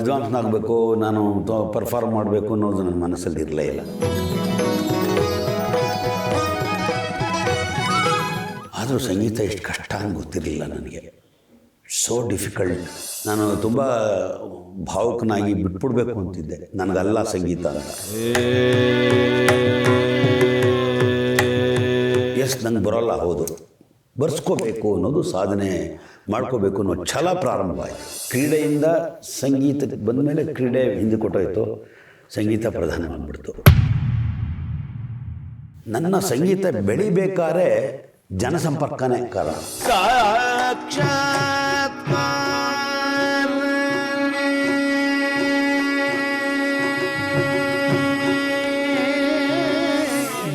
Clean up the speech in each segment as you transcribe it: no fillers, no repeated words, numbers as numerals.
ವಿದ್ವಾಂಸನಾಗಬೇಕು, ನಾನು ಪರ್ಫಾರ್ಮ್ ಮಾಡಬೇಕು ಅನ್ನೋದು ನನ್ನ ಮನಸ್ಸಲ್ಲಿ ಇರಲೇ ಇಲ್ಲ. ಆದರೂ ಸಂಗೀತ ಎಷ್ಟು ಕಷ್ಟ ಅಂತ ಗೊತ್ತಿರಲಿಲ್ಲ ನನಗೆ. So difficult. ನಾನು ತುಂಬ ಭಾವುಕನಾಗಿ ಬಿಟ್ಬಿಡ್ಬೇಕು ಅಂತಿದ್ದೆ, ನನಗಲ್ಲ ಸಂಗೀತ ಅಂತ. ನಂಗೆ ಬರೋಲ್ಲ, ಹೌದು, ಬರ್ಸ್ಕೋಬೇಕು ಅನ್ನೋದು, ಸಾಧನೆ ಮಾಡ್ಕೋಬೇಕು ಅನ್ನೋ ಛಲ ಪ್ರಾರಂಭ ಆಯಿತು. ಕ್ರೀಡೆಯಿಂದ ಸಂಗೀತಕ್ಕೆ ಬಂದ ಮೇಲೆ ಕ್ರೀಡೆ ಹಿಂದೆ ಕೊಟ್ಟೋಯ್ತು, ಸಂಗೀತ ಪ್ರಧಾನ ಮಾಡಿಬಿಡ್ತು. ನನ್ನ ಸಂಗೀತ ಬೆಳಿಬೇಕಾದ್ರೆ ಜನಸಂಪರ್ಕನೇ ಕಾರಣ.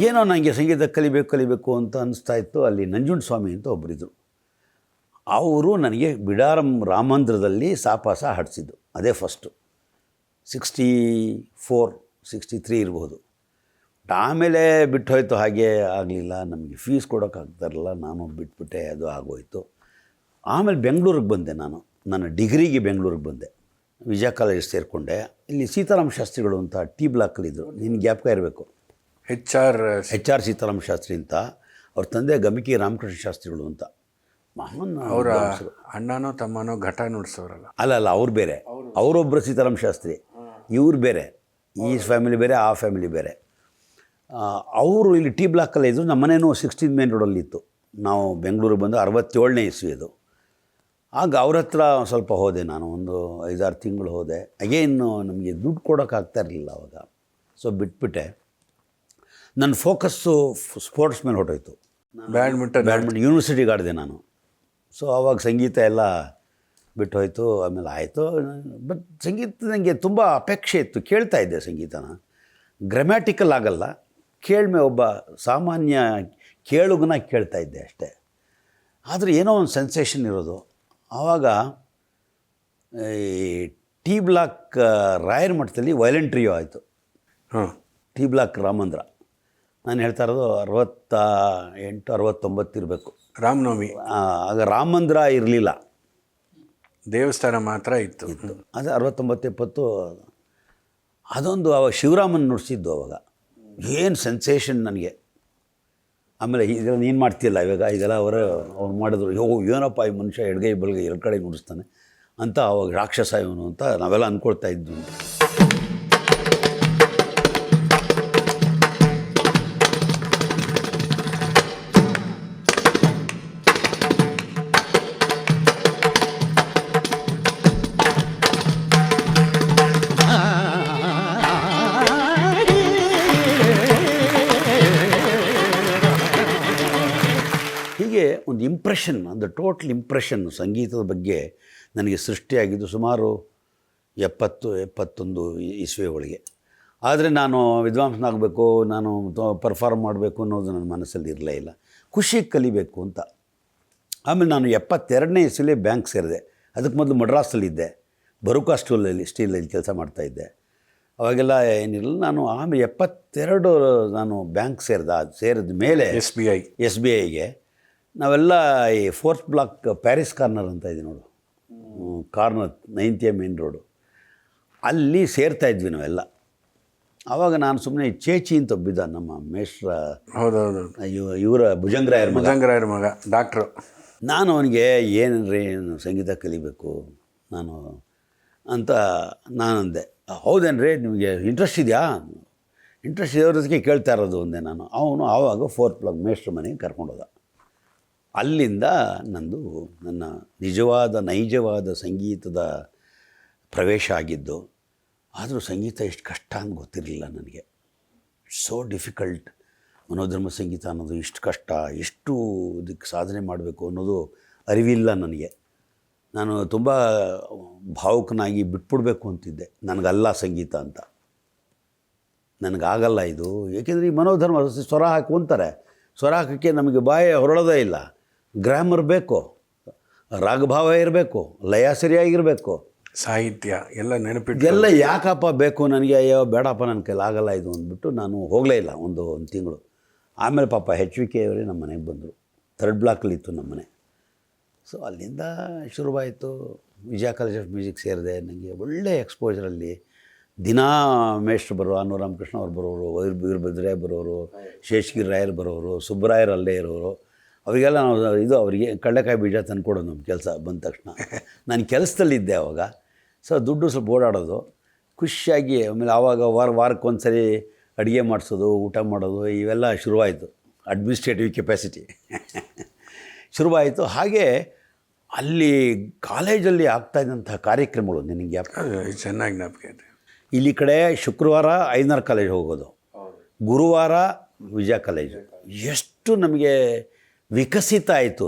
ಏನೋ ನನಗೆ ಸಂಗೀತ ಕಲಿಬೇಕು ಅಂತ ಅನಿಸ್ತಾ ಇತ್ತು. ಅಲ್ಲಿ ನಂಜುಂಡಸ್ವಾಮಿ ಅಂತ ಒಬ್ಬರಿದ್ದರು. ಅವರು ನನಗೆ ಬಿಡಾರಂ ರಾಮಂದ್ರದಲ್ಲಿ ಸಾಪಾಸ ಹಾಡಿಸಿದ್ದು, ಅದೇ ಫಸ್ಟು. 64, 63 ಇರ್ಬೋದು. ಆಮೇಲೆ ಬಿಟ್ಟು ಹೋಯ್ತು, ಹಾಗೆ ಆಗಲಿಲ್ಲ. ನಮಗೆ ಫೀಸ್ ಕೊಡೋಕ್ಕಾಗ್ತಾರಲ್ಲ, ನಾನು ಬಿಟ್ಬಿಟ್ಟೆ, ಅದು ಆಗೋಯ್ತು. ಆಮೇಲೆ ಬೆಂಗಳೂರಿಗೆ ಬಂದೆ. ನನ್ನ ಡಿಗ್ರಿಗೆ ಬೆಂಗಳೂರಿಗೆ ಬಂದೆ. ವಿಜಯ ಕಾಲೇಜ್ ಸೇರಿಕೊಂಡೆ. ಇಲ್ಲಿ ಸೀತಾರಾಮ ಶಾಸ್ತ್ರಿಗಳು ಅಂತ ಟಿ ಬ್ಲಾಕಲ್ಲಿದ್ದರು, ನಿನ್ನ ಜ್ಞಾಪಕ ಇರಬೇಕು. ಎಚ್ ಆರ್ ಸೀತಾರಾಮ ಶಾಸ್ತ್ರಿ ಅಂತ. ಅವ್ರ ತಂದೆ ಗಮಿಕಿ ರಾಮಕೃಷ್ಣ ಶಾಸ್ತ್ರಿಗಳು ಅಂತ. ಮಹಾನ್ ಅವರ ಅಣ್ಣನೋ ತಮ್ಮನೋ ಘಟ ನುಡಿಸೋರಲ್ಲ. ಅಲ್ಲ, ಅವ್ರು ಬೇರೆ. ಅವರೊಬ್ಬರು ಸೀತಾರಾಮ ಶಾಸ್ತ್ರಿ, ಇವ್ರು ಬೇರೆ. ಈ ಫ್ಯಾಮಿಲಿ ಬೇರೆ, ಆ ಫ್ಯಾಮಿಲಿ ಬೇರೆ. ಅವರು ಇಲ್ಲಿ ಟಿ ಬ್ಲಾಕಲ್ಲೇ ಇದ್ದರು. ನಮ್ಮ ಮನೇನೂ 16 ಮೇನ್ ರೋಡಲ್ಲಿತ್ತು. ನಾವು ಬೆಂಗಳೂರಿಗೆ ಬಂದು 67ನೇ ಇಸ್ವಿ ಅದು. ಆಗ ಅವ್ರ ಹತ್ರ ಸ್ವಲ್ಪ ಹೋದೆ ನಾನು, ಒಂದು 5-6 ತಿಂಗಳು ಹೋದೆ. ಅಗೇನು ನಮಗೆ ದುಡ್ಡು ಕೊಡೋಕ್ಕಾಗ್ತಾ ಇರಲಿಲ್ಲ ಅವಾಗ. ಸೊ ಬಿಟ್ಬಿಟ್ಟೆ. ನನ್ನ ಫೋಕಸ್ಸು ಸ್ಪೋರ್ಟ್ಸ್ ಮೇಲೆ ಹೊರಟೋಯ್ತು. ಬ್ಯಾಡ್ಮಿಂಟನ್ ಯೂನಿವರ್ಸಿಟಿಗೆ ಆಡಿದೆ ನಾನು. ಸೊ ಆವಾಗ ಸಂಗೀತ ಎಲ್ಲ ಬಿಟ್ಟು ಹೋಯಿತು. ಆಮೇಲೆ ಆಯಿತು. ಬಟ್ ಸಂಗೀತ ನನಗೆ ತುಂಬ ಅಪೇಕ್ಷೆ ಇತ್ತು, ಕೇಳ್ತಾ ಇದ್ದೆ ಸಂಗೀತನ. ಗ್ರಾಮ್ಯಾಟಿಕಲ್ ಆಗಲ್ಲ, ಕೇಳ್ಮೆ ಒಬ್ಬ ಸಾಮಾನ್ಯ ಕೇಳುಗನ ಕೇಳ್ತಾ ಇದ್ದೆ ಅಷ್ಟೇ. ಆದರೆ ಏನೋ ಒಂದು ಸೆನ್ಸೇಷನ್ ಇರೋದು. ಆವಾಗ ಈ ಟಿ ಬ್ಲಾಕ್ ರಾಯರ ಮಠದಲ್ಲಿ ವಯಲಿನ್ ಟ್ರಿಯೋ ಆಯಿತು. ಟಿ ಬ್ಲಾಕ್ ರಾಮಂದ್ರ. ನಾನು ಹೇಳ್ತಾ ಇರೋದು 68, 69 ಇರಬೇಕು. ರಾಮನವಮಿ. ಆಗ ರಾಮಂದ್ರ ಇರಲಿಲ್ಲ, ದೇವಸ್ಥಾನ ಮಾತ್ರ ಇತ್ತು. ಅದು 69, 70. ಅದೊಂದು ಅವಾಗ ಶಿವರಾಮನ್ ನುಡಿಸಿದ್ದು. ಅವಾಗ ಏನು ಸೆನ್ಸೇಷನ್ ನನಗೆ. ಆಮೇಲೆ ಇದೆಲ್ಲ ನೀನು ಮಾಡ್ತೀಯಲ್ಲ ಇದೆಲ್ಲ ಅವ್ರು ಮಾಡಿದ್ರು. ಏನಪ್ಪ ಈ ಮನುಷ್ಯ ಎಡಗೈ ಬಲಗೈ 2 ಕಡೆ ನುಡಿಸ್ತಾನೆ ಅಂತ. ಅವಾಗ ರಾಕ್ಷಸ ಇವನು ಅಂತ ನಾವೆಲ್ಲ ಅಂದ್ಕೊಳ್ತಾ ಇದ್ವಿ. ಹೀಗೆ ಒಂದು ಇಂಪ್ರೆಷನ್, ಒಂದು ಟೋಟಲ್ ಇಂಪ್ರೆಷನ್ ಸಂಗೀತದ ಬಗ್ಗೆ ನನಗೆ ಸೃಷ್ಟಿಯಾಗಿದ್ದು ಸುಮಾರು 70-71 ಇಸ್ವಿ ಒಳಗೆ. ಆದರೆ ನಾನು ವಿದ್ವಾಂಸನಾಗಬೇಕು, ನಾನು ಪರ್ಫಾರ್ಮ್ ಮಾಡಬೇಕು ಅನ್ನೋದು ನನ್ನ ಮನಸ್ಸಲ್ಲಿ ಇರಲೇ ಇಲ್ಲ. ಖುಷಿಗೆ ಕಲಿಬೇಕು ಅಂತ. ಆಮೇಲೆ ನಾನು 72ನೇ ಇಸ್ವಿಲಿ ಬ್ಯಾಂಕ್ ಸೇರಿದೆ. ಅದಕ್ಕೆ ಮೊದಲು ಮಡ್ರಾಸಲ್ಲಿದ್ದೆ, ಬರುಕಾ ಸ್ಟೀಲಲ್ಲಿ ಕೆಲಸ ಮಾಡ್ತಾಯಿದ್ದೆ. ಅವಾಗೆಲ್ಲ ಏನಿಲ್ಲ. ನಾನು ಆಮೇಲೆ 72 ನಾನು ಬ್ಯಾಂಕ್ ಸೇರಿದ ಮೇಲೆ ಎಸ್ ಬಿ ಐಗೆ ನಾವೆಲ್ಲ ಈ 4th ಬ್ಲಾಕ್ ಪ್ಯಾರಿಸ್ ಕಾರ್ನರ್ ಅಂತ ಇದೆ ನೋಡು, ಕಾರ್ನರ್ 9th ಮೇನ್ ರೋಡು, ಅಲ್ಲಿ ಸೇರ್ತಾಯಿದ್ವಿ ನಾವೆಲ್ಲ. ಆವಾಗ ನಾನು ಸುಮ್ಮನೆ ಚೇಚಿ ಅಂತ ಒಬ್ಬಿದ್ದ ನಮ್ಮ ಮೇಷ್ಟ್ರ. ಹೌದೌದು, ಇವರ ಭುಜಂಗರಾಯರ ಮಗ ಡಾಕ್ಟ್ರು. ನಾನು ಅವನಿಗೆ ಏನಂದ್ರೆ ಸಂಗೀತ ಕಲಿಬೇಕು ನಾನು ಅಂತ ನಾನಂದೆ. ಹೌದೇನ್ರಿ, ನಿಮಗೆ ಇಂಟ್ರೆಸ್ಟ್ ಇದೆಯಾ? ಇಂಟ್ರೆಸ್ಟ್ ಇರೋದಕ್ಕೆ ಕೇಳ್ತಾ ಇರೋದು ಅಂದೆ ನಾನು. ಅವನು ಆವಾಗ 4th ಬ್ಲಾಕ್ ಮೇಷ್ಟ್ರ ಮನೆಗೆ ಕರ್ಕೊಂಡೋದ. ಅಲ್ಲಿಂದ ನನ್ನ ನೈಜವಾದ ಸಂಗೀತದ ಪ್ರವೇಶ ಆಗಿದ್ದು. ಆದರೂ ಸಂಗೀತ ಎಷ್ಟು ಕಷ್ಟ ಅಂತ ಗೊತ್ತಿರಲಿಲ್ಲ ನನಗೆ. So difficult. ಮನೋಧರ್ಮ ಸಂಗೀತ ಅನ್ನೋದು ಇಷ್ಟು ಕಷ್ಟ, ಎಷ್ಟು ಇದಕ್ಕೆ ಸಾಧನೆ ಮಾಡಬೇಕು ಅನ್ನೋದು ಅರಿವಿಲ್ಲ ನನಗೆ. ನಾನು ತುಂಬ ಭಾವುಕನಾಗಿ ಬಿಟ್ಬಿಡ್ಬೇಕು ಅಂತಿದ್ದೆ, ನನಗಲ್ಲ ಸಂಗೀತ ಅಂತ. ನನಗಾಗಲ್ಲ ಇದು. ಏಕೆಂದರೆ ಈ ಮನೋಧರ್ಮ ಸ್ವರ ಹಾಕುವಂತಾರೆ, ಸ್ವರ ಹಾಕೋಕ್ಕೆ ನಮಗೆ ಬಾಯ ಹೊರಳೋದೇ ಇಲ್ಲ. ಗ್ರಾಮರ್ ಬೇಕು, ರಾಗಭಾವ ಇರಬೇಕು, ಲಯ ಸರಿಯಾಗಿರಬೇಕು, ಸಾಹಿತ್ಯ ಎಲ್ಲ ನೆನಪಿಟ್ಟು ಎಲ್ಲ ಯಾಕಪ್ಪ ಬೇಕು ನನಗೆ. ಅಯ್ಯೋ ಬೇಡಪ್ಪ, ನನ್ನ ಕೈಲಾಗಲ್ಲ ಇದು ಅಂದ್ಬಿಟ್ಟು ನಾನು ಹೋಗಲೇ ಇಲ್ಲ ಒಂದು ತಿಂಗಳು. ಆಮೇಲೆ ಪಾಪ HVK ಅವರೇ ನಮ್ಮ ಮನೆಗೆ ಬಂದರು. 3rd ಬ್ಲಾಕಲ್ಲಿತ್ತು ನಮ್ಮ ಮನೆ. ಸೊ ಅಲ್ಲಿಂದ ಶುರುವಾಯಿತು. ವಿಜಯ ಕಾಲೇಜ್ ಆಫ್ ಮ್ಯೂಸಿಕ್ ಸೇರಿದೆ. ನನಗೆ ಒಳ್ಳೆ ಎಕ್ಸ್ಪೋಜರಲ್ಲಿ ದಿನಾ ಮೇಷ್ಟ್ರು ಬರೋ ಅನುರಾಮ್ ಕೃಷ್ಣ ಅವ್ರು ಬರೋರು, ವೀರಭದ್ರಯ್ಯ ಬರೋರು, ಶೇಷಗಿರಿ ರಾಯರು ಬರೋರು, ಸುಬ್ಬರಾಯರು ಅಲ್ಲೇ ಇರೋರು. ಅವರಿಗೆಲ್ಲ ನಾವು ಇದು ಅವರಿಗೆ ಕಡಲೆಕಾಯಿ ಬೀಜ ತಂದುಕೊಡೋದು ನಮ್ಮ ಕೆಲಸ ಬಂದ ತಕ್ಷಣ. ನಾನು ಕೆಲಸದಲ್ಲಿದ್ದೆ ಆವಾಗ. ಸೊ ದುಡ್ಡು ಸ್ವಲ್ಪ ಓಡಾಡೋದು ಖುಷಿಯಾಗಿ. ಆಮೇಲೆ ಆವಾಗ ವಾರಕ್ಕೊಂದು ಸರಿ ಅಡುಗೆ ಮಾಡಿಸೋದು, ಊಟ ಮಾಡೋದು ಇವೆಲ್ಲ ಶುರುವಾಯಿತು. ಅಡ್ಮಿನಿಸ್ಟ್ರೇಟಿವ್ ಕೆಪಾಸಿಟಿ ಶುರುವಾಯಿತು. ಹಾಗೆ ಅಲ್ಲಿ ಕಾಲೇಜಲ್ಲಿ ಆಗ್ತಾಯಿದ್ದಂಥ ಕಾರ್ಯಕ್ರಮಗಳು ನಿನಗೆ ಅದು ಚೆನ್ನಾಗಿ ಜ್ಞಾಪಕ ಇದೆ. ಇಲ್ಲಿ ಕಡೆ ಶುಕ್ರವಾರ ಐನರ್ ಕಾಲೇಜ್ ಹೋಗೋದು, ಗುರುವಾರ ವಿಜಯ ಕಾಲೇಜು. ಎಷ್ಟು ನಮಗೆ ವಿಕಸಿತ ಆಯಿತು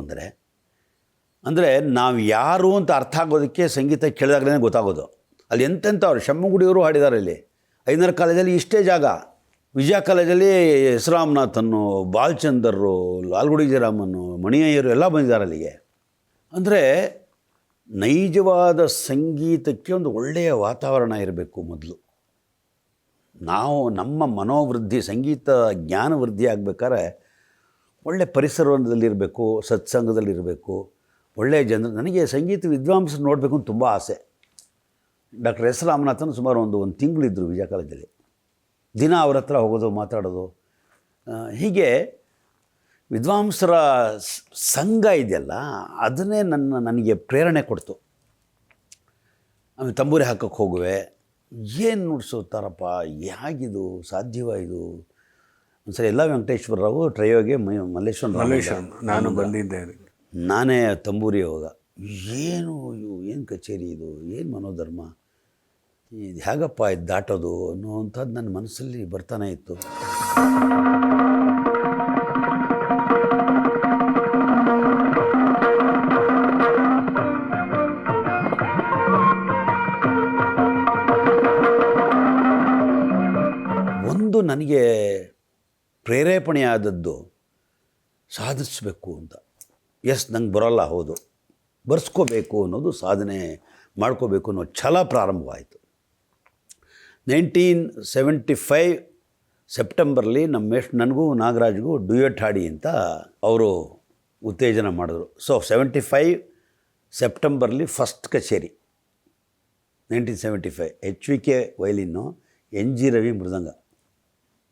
ಅಂದರೆ ನಾವು ಯಾರು ಅಂತ ಅರ್ಥ ಆಗೋದಕ್ಕೆ ಸಂಗೀತ ಕೇಳಿದಾಗಲೇ ಗೊತ್ತಾಗೋದು. ಅಲ್ಲಿ ಎಂತೆಂಥವ್ರು ಶಮ್ಮಗುಡಿಯವರು ಹಾಡಿದ್ದಾರೆ. ಇಲ್ಲಿ ಐನರ್ ಕಾಲೇಜಲ್ಲಿ ಇಷ್ಟೇ ಜಾಗ. ವಿಜಯ ಕಾಲೇಜಲ್ಲಿ ಎಸ್ ರಾಮನಾಥನ್ನು, ಬಾಲಚಂದರ್ರು, ಲಾಲ್ಗುಡಿ ಜಯರಾಮನ್ನು, ಮಣಿಯಯ್ಯರು ಎಲ್ಲ ಬಂದಿದ್ದಾರೆ ಅಲ್ಲಿಗೆ. ಅಂದರೆ ನೈಜವಾದ ಸಂಗೀತಕ್ಕೆ ಒಂದು ಒಳ್ಳೆಯ ವಾತಾವರಣ ಇರಬೇಕು ಮೊದಲು. ನಾವು ನಮ್ಮ ಮನೋವೃದ್ಧಿ, ಸಂಗೀತ ಜ್ಞಾನ ವೃದ್ಧಿ ಆಗಬೇಕಾದ್ರೆ ಒಳ್ಳೆಯ ಪರಿಸರದಲ್ಲಿರಬೇಕು, ಸತ್ಸಂಗದಲ್ಲಿರಬೇಕು, ಒಳ್ಳೆಯ ಜನರು. ನನಗೆ ಸಂಗೀತ ವಿದ್ವಾಂಸರು ನೋಡಬೇಕು ಅಂತ ತುಂಬ ಆಸೆ. ಡಾಕ್ಟರ್ ಎಸ್ ರಾಮನಾಥನ್ ಸುಮಾರು ಒಂದು ತಿಂಗಳಿದ್ದರು ವಿಜಯ ಕಾಲೇಜಲ್ಲಿ. ದಿನ ಅವ್ರ ಹತ್ರ ಹೋಗೋದು, ಮಾತಾಡೋದು. ಹೀಗೆ ವಿದ್ವಾಂಸರ ಸಂಘ ಇದೆಯಲ್ಲ, ಅದನ್ನೇ ನನಗೆ ಪ್ರೇರಣೆ ಕೊಡ್ತು. ಆಮೇಲೆ ತಂಬೂರಿ ಹಾಕೋಕ್ಕೆ ಹೋಗುವೆ. ಏನು ನುಡಿಸುತ್ತಾರಪ್ಪ, ಹೇಗಿದು ಸಾಧ್ಯವ ಇದು? ಒಂದ್ಸರಿ ಎಲ್ಲ ವೆಂಕಟೇಶ್ವರರಾವು ಟ್ರಯೋಗೆ ಮಲ್ಲೇಶ್ವರ ನಾನು ಬಂದಿದ್ದೆ. ನಾನೇ ತಂಬೂರಿ ಹೋಗ. ಏನು ಕಚೇರಿ ಇದು, ಏನು ಮನೋಧರ್ಮ, ಇದು ಹೇಗಪ್ಪ ಇದು ದಾಟೋದು ಅನ್ನೋವಂಥದ್ದು ನನ್ನ ಮನಸ್ಸಲ್ಲಿ ಬರ್ತಾನೆ ಇತ್ತು. ಒಂದು ನನಗೆ ಪ್ರೇರೇಪಣೆಯಾದದ್ದು ಸಾಧಿಸಬೇಕು ಅಂತ. ನಂಗೆ ಬರೋಲ್ಲ, ಹೌದು, ಬರ್ಸ್ಕೋಬೇಕು ಅನ್ನೋದು, ಸಾಧನೆ ಮಾಡ್ಕೋಬೇಕು ಅನ್ನೋ ಛಲ ಪ್ರಾರಂಭವಾಯಿತು. 1975 ಸೆಪ್ಟೆಂಬರ್ಲಿ ನನಗೂ ನಾಗರಾಜ್ಗೂ ಡ್ಯೂಯೆಟ್ ಹಾಡಿ ಅಂತ ಅವರು ಉತ್ತೇಜನ ಮಾಡಿದ್ರು. ಸೊ 75 ಸೆಪ್ಟೆಂಬರ್ಲಿ ಫಸ್ಟ್ ಕಚೇರಿ. 1975 HVK violin, NG Ravi mridanga,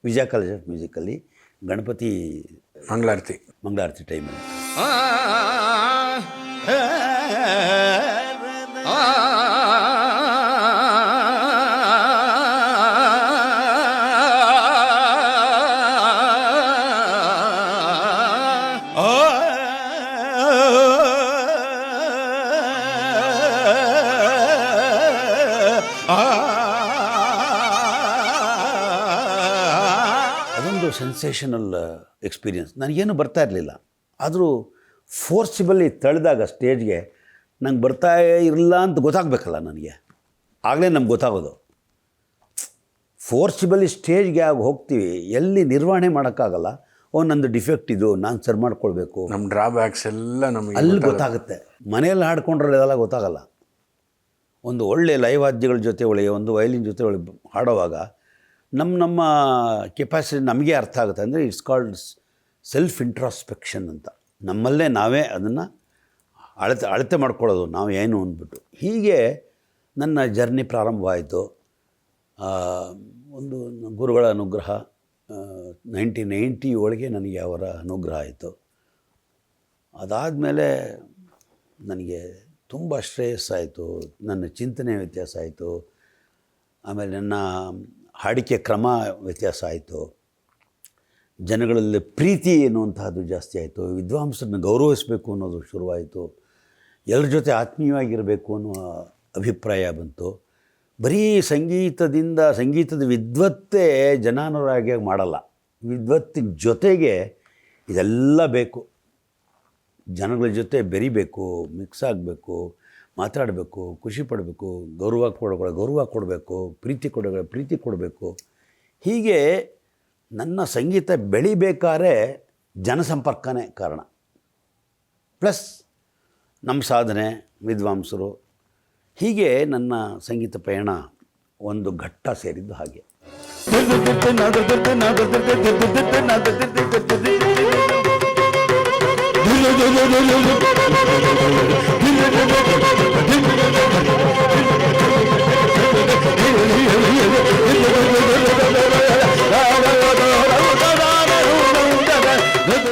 Vijaya college of musically Ganapati ಮಂಗಳಾರತಿ ಟೈಮಲ್ಲಿ. ಅದೊಂದು ಸೆನ್ಸೇಷನಲ್ ಎಕ್ಸ್ಪೀರಿಯನ್ಸ್. ನನಗೇನು ಬರ್ತಾ ಇರಲಿಲ್ಲ, ಆದರೂ ಫೋರ್ಸಿಬಲಿ ತಳೆದಾಗ ಸ್ಟೇಜ್ಗೆ ನಂಗೆ ಬರ್ತಾ ಇರಲಿಲ್ಲ ಅಂತ ಗೊತ್ತಾಗಬೇಕಲ್ಲ ನನಗೆ, ಆಗಲೇ ನಮ್ಗೆ ಗೊತ್ತಾಗೋದು. ಫೋರ್ಸಿಬಲಿ ಸ್ಟೇಜ್ಗೆ ಆಗಿ ಹೋಗ್ತೀವಿ, ಎಲ್ಲಿ ನಿರ್ವಹಣೆ ಮಾಡೋಕ್ಕಾಗಲ್ಲ. ನಂದು ಡಿಫೆಕ್ಟ್ ಇದು, ನಾನು ಸರಿ ಮಾಡ್ಕೊಳ್ಬೇಕು, ನಮ್ಮ ಡ್ರಾಬ್ಯಾಕ್ಸ್ ಎಲ್ಲ ನಮಗೆ ಅಲ್ಲಿ ಗೊತ್ತಾಗುತ್ತೆ. ಮನೆಯಲ್ಲಿ ಹಾಡ್ಕೊಂಡ್ರೆ ಇದೆಲ್ಲ ಗೊತ್ತಾಗಲ್ಲ. ಒಂದು ಒಳ್ಳೆಯ ಲೈವ್ ವಾದ್ಯಗಳ ಜೊತೆ ಒಳಗೆ, ಒಂದು ವಯಲಿನ್ ಜೊತೆ ಒಳಗೆ ಹಾಡುವಾಗ ನಮ್ಮ ಕೆಪಾಸಿಟಿ ನಮಗೆ ಅರ್ಥ ಆಗುತ್ತೆ. ಅಂದರೆ ಇಟ್ಸ್ ಕಾಲ್ಡ್ ಸೆಲ್ಫ್ ಇಂಟ್ರಾಸ್ಪೆಕ್ಷನ್ ಅಂತ. ನಮ್ಮಲ್ಲೇ ನಾವೇ ಅದನ್ನು ಅಳತೆ ಮಾಡ್ಕೊಳ್ಳೋದು, ನಾವು ಏನು ಅಂದ್ಬಿಟ್ಟು. ಹೀಗೆ ನನ್ನ ಜರ್ನಿ ಪ್ರಾರಂಭವಾಯಿತು. ಒಂದು ಗುರುಗಳ ಅನುಗ್ರಹ 1990 ಒಳಗೆ ನನಗೆ ಅವರ ಅನುಗ್ರಹ ಆಯಿತು. ಅದಾದಮೇಲೆ ನನಗೆ ತುಂಬ ಶ್ರೇಯಸ್ಸಾಯಿತು, ನನ್ನ ಚಿಂತನೆ ವ್ಯತ್ಯಾಸ ಆಯಿತು. ಆಮೇಲೆ ನನ್ನ ಹಾಡಿಕೆ ಕ್ರಮ ವ್ಯತ್ಯಾಸ ಆಯಿತು. ಜನಗಳಲ್ಲಿ ಪ್ರೀತಿ ಎನ್ನುವಂತಹದ್ದು ಜಾಸ್ತಿ ಆಯಿತು. ವಿದ್ವಾಂಸರನ್ನ ಗೌರವಿಸಬೇಕು ಅನ್ನೋದು ಶುರುವಾಯಿತು. ಎಲ್ಲರ ಜೊತೆ ಆತ್ಮೀಯವಾಗಿರಬೇಕು ಅನ್ನುವ ಅಭಿಪ್ರಾಯ ಬಂತು. ಬರೀ ಸಂಗೀತದ ವಿದ್ವತ್ತೇ ಜನಾನುರಾಗಿ ಮಾಡಲ್ಲ. ವಿದ್ವತ್ತಿನ ಜೊತೆಗೆ ಇದೆಲ್ಲ ಬೇಕು. ಜನಗಳ ಜೊತೆ ಬೆರಿಬೇಕು, ಮಿಕ್ಸ್ ಆಗಬೇಕು, ಮಾತಾಡಬೇಕು, ಖುಷಿ ಪಡಬೇಕು, ಗೌರವ ಕೊಡಬೇಕು, ಪ್ರೀತಿ ಕೊಡಬೇಕು. ಹೀಗೆ ನನ್ನ ಸಂಗೀತ ಬೆಳಿಬೇಕಾದ್ರೆ ಜನಸಂಪರ್ಕನೇ ಕಾರಣ, ಪ್ಲಸ್ ನಮ್ಮ ಸಾಧನೆ, ವಿದ್ವಾಂಸರು. ಹೀಗೆ ನನ್ನ ಸಂಗೀತ ಪಯಣ ಒಂದು ಘಟ್ಟ ಸೇರಿದ್ದು ಹಾಗೆ.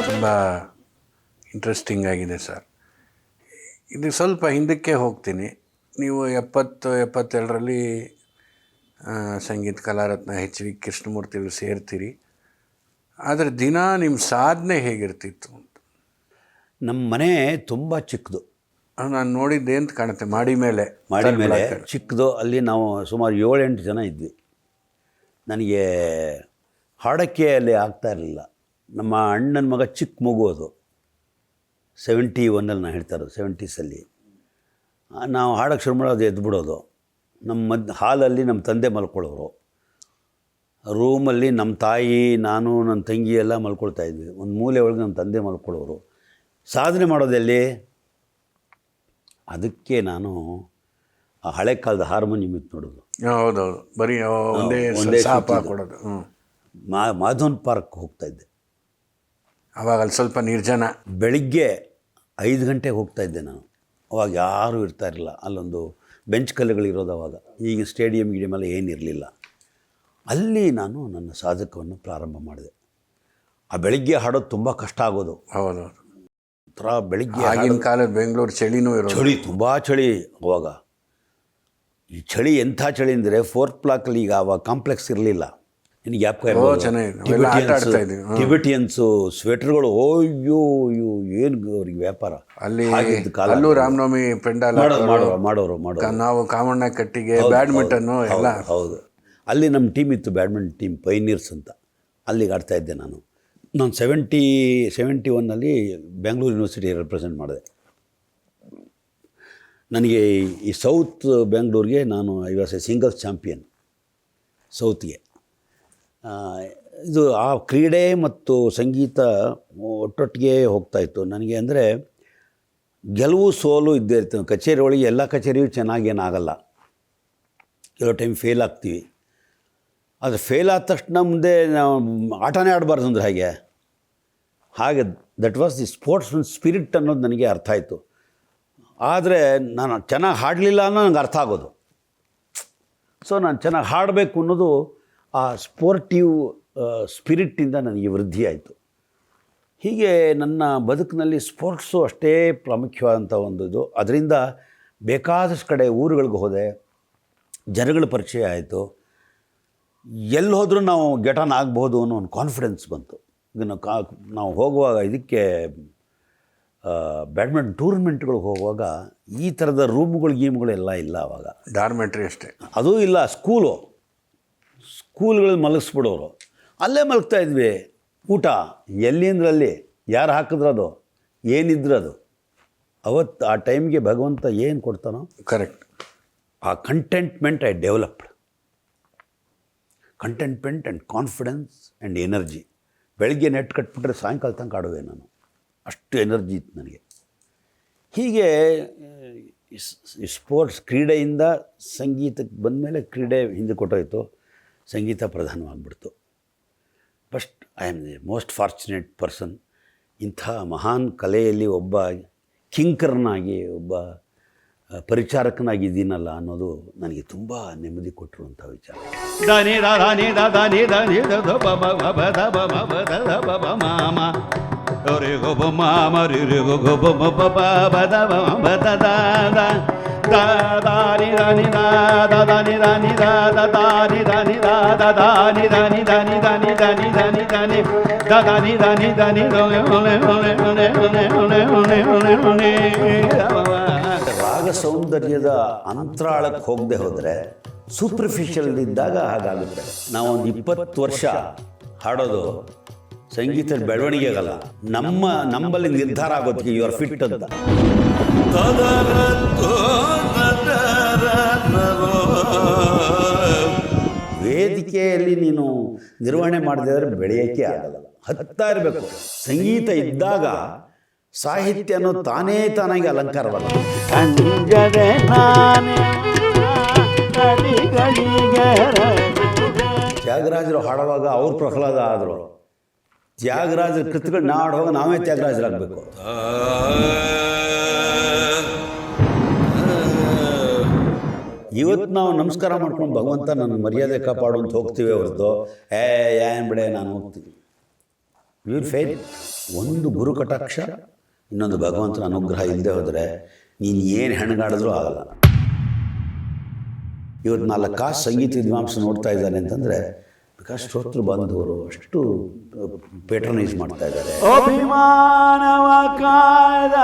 ತುಂಬ ಇಂಟ್ರೆಸ್ಟಿಂಗ್ ಆಗಿದೆ ಸರ್. ಇದು ಸ್ವಲ್ಪ ಹಿಂದಕ್ಕೆ ಹೋಗ್ತೀನಿ. ನೀವು 72ರಲ್ಲಿ ಸಂಗೀತ ಕಲಾರತ್ನ ಎಚ್ ವಿ ಕೃಷ್ಣಮೂರ್ತಿಗಳು ಸೇರ್ತೀರಿ. ಆದರೆ ದಿನ ನಿಮ್ಮ ಸಾಧನೆ ಹೇಗಿರ್ತಿತ್ತು ಅಂತ? ನಮ್ಮ ಮನೆ ತುಂಬ ಚಿಕ್ಕದು. ನಾನು ನೋಡಿದ್ದೆ ಅಂತ ಕಾಣುತ್ತೆ, ಮಾಡಿ ಮೇಲೆ ಚಿಕ್ಕದು. ಅಲ್ಲಿ ನಾವು ಸುಮಾರು 7-8 ಜನ ಇದ್ವಿ. ನನಗೆ ಹಾಡೋಕ್ಕೆ ಅಲ್ಲಿ ಆಗ್ತಾ ಇರಲಿಲ್ಲ. ನಮ್ಮ ಅಣ್ಣನ ಮಗ ಚಿಕ್ಕ ಮಗು, ಅದು 71 ನಾನು ಹೇಳ್ತಾ ಇರೋದು, 70ಸಲ್ಲಿ. ನಾವು ಹಾಡೋಕ್ಕೆ ಶುರು ಮಾಡೋದು ಎದ್ಬಿಡೋದು. ನಮ್ಮ ಹಾಲಲ್ಲಿ ನಮ್ಮ ತಂದೆ ಮಲ್ಕೊಳ್ಳೋರು, ರೂಮಲ್ಲಿ ನಮ್ಮ ತಾಯಿ, ನಾನು, ನನ್ನ ತಂಗಿ ಎಲ್ಲ ಮಲ್ಕೊಳ್ತಾಯಿದ್ವಿ. ಒಂದು ಮೂಲೆ ಒಳಗೆ ನಮ್ಮ ತಂದೆ ಮಲ್ಕೊಳ್ಳೋರು. ಸಾಧನೆ ಮಾಡೋದಲ್ಲಿ ಅದಕ್ಕೆ ನಾನು ಆ ಹಳೆ ಕಾಲದ ಹಾರ್ಮೋನಿಯಂ ಇತ್ತು ನೋಡೋದು. ಹೌದೌದು, ಬರೀ ಒಂದೇ ಸಾಪ ಕೊಡೋದು. ಮಾಧವನ್ ಪಾರ್ಕ್ ಹೋಗ್ತಾಯಿದ್ದೆ ಅವಾಗ. ಅಲ್ಲಿ ಸ್ವಲ್ಪ ನಿರ್ಜನ. ಬೆಳಿಗ್ಗೆ 5 ಗಂಟೆಗೆ ಹೋಗ್ತಾಯಿದ್ದೆ ನಾನು. ಅವಾಗ ಯಾರೂ ಇರ್ತಾಯಿರಲಿಲ್ಲ. ಅಲ್ಲೊಂದು ಬೆಂಚ್ ಕಲ್ಲುಗಳಿರೋದು ಅವಾಗ. ಈಗ ಸ್ಟೇಡಿಯಂ ಗಿಡಿಯಮೆಲ್ಲ ಏನಿರಲಿಲ್ಲ. ಅಲ್ಲಿ ನಾನು ನನ್ನ ಸಾಧಕವನ್ನು ಪ್ರಾರಂಭ ಮಾಡಿದೆ. ಆ ಬೆಳಿಗ್ಗೆ ಹಾಡೋದು ತುಂಬ ಕಷ್ಟ ಆಗೋದು. ಹೌದೌದು. ಒಂಥರ ಬೆಳಿಗ್ಗೆ ಆಗಿನ ಕಾಲದ ಬೆಂಗಳೂರು ಚಳಿನೂ ಇರೋದು. ಚಳಿ, ತುಂಬ ಚಳಿ ಅವಾಗ. ಈ ಚಳಿ ಎಂಥ ಚಳಿ ಅಂದರೆ 4th ಬ್ಲಾಕಲ್ಲಿ ಈಗ ಅವಾಗ ಕಾಂಪ್ಲೆಕ್ಸ್ ಇರಲಿಲ್ಲ. ನಿನಗೆ ಟಿಬೆಟಿಯನ್ಸು ಸ್ವೆಟರ್ಗಳು, ಅಯ್ಯೋ ಅಯ್ಯೋ ಏನು ಅವ್ರಿಗೆ ವ್ಯಾಪಾರ. ಅಲ್ಲಿ ಅಲ್ಲೂ ರಾಮನವಮಿ ಪೆಂಡಾಲ್ ಮಾಡೋರು. ನಾವು ಕಾಮಣ್ಣ ಕಟ್ಟಿಗೆ, ಬ್ಯಾಡ್ಮಿಂಟನ್ನು ಎಲ್ಲ. ಹೌದು, ಅಲ್ಲಿ ನಮ್ಮ ಟೀಮ್ ಇತ್ತು, ಬ್ಯಾಡ್ಮಿಂಟನ್ ಟೀಮ್, ಪೈನೀರ್ಸ್ ಅಂತ. ಅಲ್ಲಿಗೆ ಆಡ್ತಾಯಿದ್ದೆ ನಾನು. 71ನಲ್ಲಿ ಬೆಂಗಳೂರು ಯೂನಿವರ್ಸಿಟಿ ರೆಪ್ರೆಸೆಂಟ್ ಮಾಡಿದೆ. ನನಗೆ ಈ ಸೌತ್ ಬೆಂಗಳೂರಿಗೆ ನಾನು I was a singles champion ಸೌತ್ಗೆ. ಇದು ಆ ಕ್ರೀಡೆ ಮತ್ತು ಸಂಗೀತ ಒಟ್ಟೊಟ್ಟಿಗೆ ಹೋಗ್ತಾಯಿತ್ತು ನನಗೆ. ಅಂದರೆ ಗೆಲುವು ಸೋಲು ಇದ್ದೇ ಇರ್ತೀವಿ. ಕಚೇರಿ ಒಳಗೆ ಎಲ್ಲ ಕಚೇರಿಯೂ ಚೆನ್ನಾಗೇನಾಗಲ್ಲ. ಕೆಲವು ಟೈಮ್ ಫೇಲ್ ಆಗ್ತೀವಿ. ಆದರೆ ಫೇಲ್ ಆದ ತಕ್ಷಣ ಮುಂದೆ ನಾವು ಆಟನೇ ಆಡಬಾರ್ದು ಅಂದರೆ ಹಾಗೆ that was the sports spirit ಅನ್ನೋದು ನನಗೆ ಅರ್ಥ ಆಯಿತು. ಆದರೆ ನಾನು ಚೆನ್ನಾಗಿ ಹಾಡಲಿಲ್ಲ ಅನ್ನೋ ನನಗೆ ಅರ್ಥ ಆಗೋದು. ಸೊ ನಾನು ಚೆನ್ನಾಗಿ ಹಾಡಬೇಕು ಅನ್ನೋದು ಆ ಸ್ಪೋರ್ಟಿವ್ ಸ್ಪಿರಿಟ್ಟಿಂದ ನನಗೆ ವೃದ್ಧಿ ಆಯಿತು. ಹೀಗೆ ನನ್ನ ಬದುಕಿನಲ್ಲಿ ಸ್ಪೋರ್ಟ್ಸು ಅಷ್ಟೇ ಪ್ರಾಮುಖ್ಯವಾದಂಥ ಒಂದು ಇದು. ಅದರಿಂದ ಬೇಕಾದಷ್ಟು ಕಡೆ ಊರುಗಳಿಗೆ ಹೋದೆ, ಜನಗಳ ಪರಿಚಯ ಆಯಿತು. ಎಲ್ಲಿ ಹೋದರೂ ನಾವು ಗೆಟ್ ಆನ್ ಆಗ್ಬೋದು ಅನ್ನೋ ಒಂದು ಕಾನ್ಫಿಡೆನ್ಸ್ ಬಂತು. ಇದನ್ನು ನಾವು ಹೋಗುವಾಗ ಇದಕ್ಕೆ ಬ್ಯಾಡ್ಮಿಂಟನ್ ಟೂರ್ನಮೆಂಟ್ಗಳಿಗೆ ಹೋಗುವಾಗ ಈ ಥರದ ಗೀಮ್ಗಳೆಲ್ಲ ಇಲ್ಲ ಆವಾಗ. ಡಾರ್ಮೆಟ್ರಿ ಅಷ್ಟೇ, ಅದೂ ಇಲ್ಲ. ಸ್ಕೂಲ್ಗಳಲ್ಲಿ ಮಲಗಿಸ್ಬಿಡೋರು, ಅಲ್ಲೇ ಮಲಗ್ತಾ ಇದ್ವಿ. ಊಟ ಎಲ್ಲಿಂದ್ರಲ್ಲಿ, ಯಾರು ಹಾಕಿದ್ರದು, ಏನಿದ್ರದು. ಅವತ್ತು ಆ ಟೈಮ್ಗೆ ಭಗವಂತ ಏನು ಕೊಡ್ತಾನೋ ಕರೆಕ್ಟ್. ಆ contentment I developed. Contentment and confidence and energy. ಬೆಳಗ್ಗೆ ನೆಟ್ ಕಟ್ಬಿಟ್ರೆ ಸಾಯಂಕಾಲ ತನಕ ಆಡುವೆ ನಾನು, ಅಷ್ಟು ಎನರ್ಜಿ ಇತ್ತು ನನಗೆ. ಹೀಗೆ ಈ ಸ್ಪೋರ್ಟ್ಸ್ ಕ್ರೀಡೆಯಿಂದ ಸಂಗೀತಕ್ಕೆ ಬಂದಮೇಲೆ ಕ್ರೀಡೆ ಹಿಂದೆ ಕೊಟ್ಟೋಯ್ತು, ಸಂಗೀತ ಪ್ರಧಾನವಾಗಿಬಿಡ್ತು. First I am the most fortunate person. ಇಂಥ ಮಹಾನ್ ಕಲೆಯಲ್ಲಿ ಒಬ್ಬ ಕಿಂಕರನಾಗಿ, ಒಬ್ಬ ಪರಿಚಾರಕನಾಗಿದ್ದೀನಲ್ಲ ಅನ್ನೋದು ನನಗೆ ತುಂಬ ನೆಮ್ಮದಿ ಕೊಟ್ಟಿರುವಂಥ ವಿಚಾರ. ರಾಗ ಸೌಂದರ್ಯದ ಅಂತರಾಳಕ್ಕೆ ಹೋಗದೆ ಹೋದರೆ ಸೂಪರ್ಫಿಷಿಯಲ್ ಇದ್ದಾಗ ಹಾಗಾಗುತ್ತೆ. ನಾವೊಂದು 20 ವರ್ಷ ಹಾಡೋದು ಸಂಗೀತದ ಬೆಳವಣಿಗೆ ಆಗಲ್ಲ, ನಮ್ಮಲ್ಲಿ ನಿರ್ಧಾರ ಆಗೋದಕ್ಕೆ ಯು ಆರ್ ಫಿಟ್ ಅಂತ. ವೇದಿಕೆಯಲ್ಲಿ ನೀನು ನಿರ್ವಹಣೆ ಮಾಡದಿದ್ರೆ ಬೆಳೆಯೋಕ್ಕೆ ಆಗಲ್ಲ, ಹತ್ತಾ ಇರಬೇಕು. ಸಂಗೀತ ಇದ್ದಾಗ ಸಾಹಿತ್ಯ ಅನ್ನೋದು ತಾನಾಗಿ ಅಲಂಕಾರವಲ್ಲ. ತ್ಯಾಗರಾಜರು ಹಾಡುವಾಗ ಅವ್ರು ಪ್ರಹ್ಲಾದ ಆದರು, ತ್ಯಾಗರಾಜರ ಕೃತಿಗಳು ನಾಡು ಹೋಗಿ ನಾವೇ ತ್ಯಾಗರಾಜರಾಗಬೇಕು. ಇವತ್ತು ನಾವು ನಮಸ್ಕಾರ ಮಾಡ್ಕೊಂಡು ಭಗವಂತ ನನ್ನ ಮರ್ಯಾದೆ ಕಾಪಾಡು ಅಂತ ಹೋಗ್ತೀವಿ ಹೊರತು ಏನು ಬಿಡೆ ನಾನು ಹೋಗ್ತೀನಿ. Will fail. ಒಂದು ಗುರು ಕಟಾಕ್ಷ, ಇನ್ನೊಂದು ಭಗವಂತನ ಅನುಗ್ರಹ ಇಲ್ಲದೆ ಹೋದರೆ ನೀನು ಏನು ಹೆಣಗಾಡಿದ್ರೂ ಆಗಲ್ಲ. ಇವತ್ತು 4 ಕಾಸು ಸಂಗೀತ ವಿದ್ವಾಂಸ ನೋಡ್ತಾ ಇದ್ದಾರೆ ಅಂತಂದರೆ ಬಿಕಾಸ್ ಶ್ರೋತೃ ಬಂಧುವರು ಅಷ್ಟು ಪೇಟ್ರನೈಸ್ ಮಾಡ್ತಾ ಇದ್ದಾರೆ. ಅಭಿಮಾನವ ಕಾದ